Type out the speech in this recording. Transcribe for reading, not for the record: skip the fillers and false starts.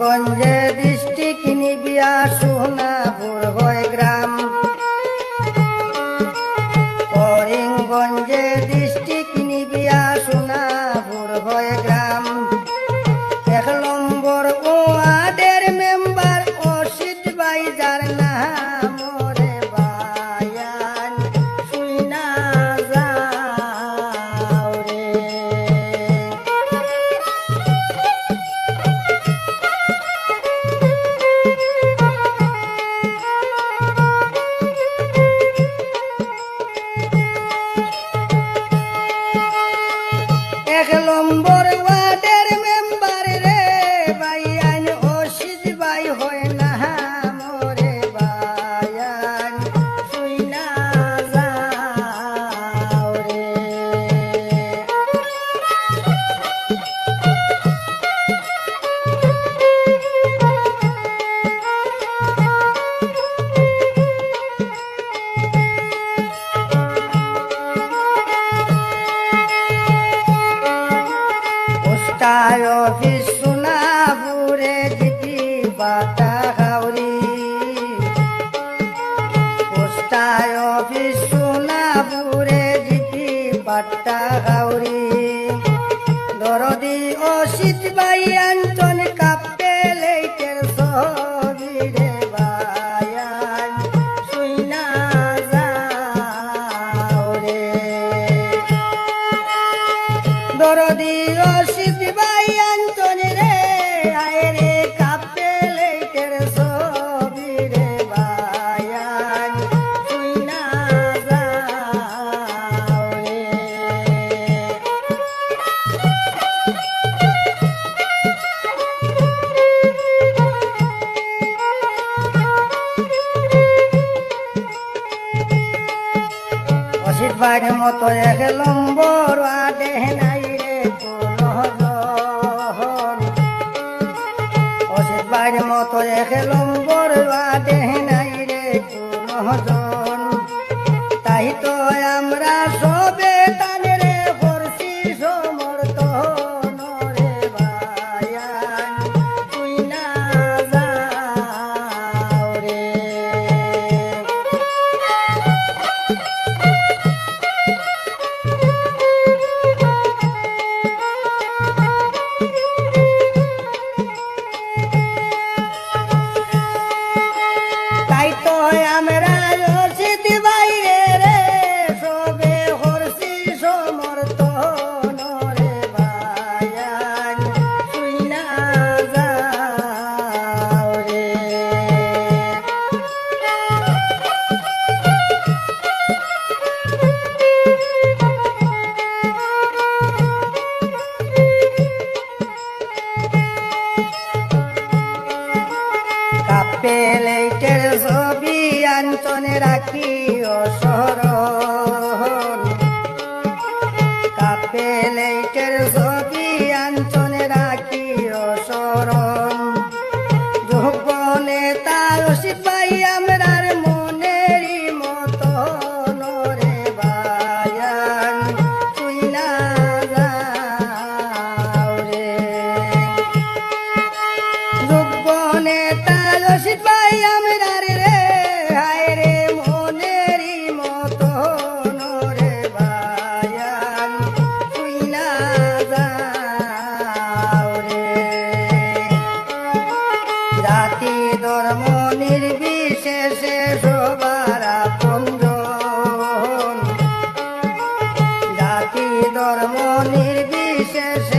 করিমগঞ্জে district নিবিয়া সোনাপুর হয় গ্রাম। করিমগঞ্জে district নিবিয়া সোনাপুর হয় গ্রাম। 1 নম্বর ওয়ার্ডের মেম্বার অসিত ভাই যার নাম রে বায়ান শুইনা যাও রে। এক নম্বর ওয়ার্ডের মেম্বার রে বায়ান অসিত ভাই হয় না মোরে বায়ান শুইনা যাও রে। পোস্টায় অফিস সোনাপুরে জিপি বাটা হাওরি। পোস্টায় অফিস সোনাপুরে জিপি বাটা হাওরি। দরদি অসিত ভাই আঞ্চন কাপে লেটের ছবি রে বায়ান শুইনা যাও রে। দরদি অসিত ভাই আঞ্চন রে আয় রে কাপে লেটের ছবি রে বায়ান শুইনা যাও রে। অসিত ভাইয়ের মতো 1 নম্বর ওয়ার্ডে নাই রে কোনজন। অসিত ভাইয়ের মতো 1 নম্বর ওয়ার্ডে নাই রে কোনজন। তাই তো আমরা সবে তানে রে করছি সমর্থন রে বায়ান শুইনা যাও রে। তাই তো আমরা অসিত বাইরে রে সবে হরছি সমর্থন রে বায়ান শুইনা যাও রে। কাপে লেটের ছবি আঞ্চনে রাখি অসরণ। কাপে লেটের ছবি আঞ্চনে রাখি অসরণ। যৌবনে তার অসিত ভাই আমরার মনেরই মতন রে বায়ান শুইনা যাও রে। যৌবনে তার অসিত ভাই আমরার রে হায় রে মনেরই মতন রে বায়ান শুইনা যাও রে। জাতি ধর্ম নির্বিশেষে সবার আপনজন। জাতি ধর্ম নির্বিশেষে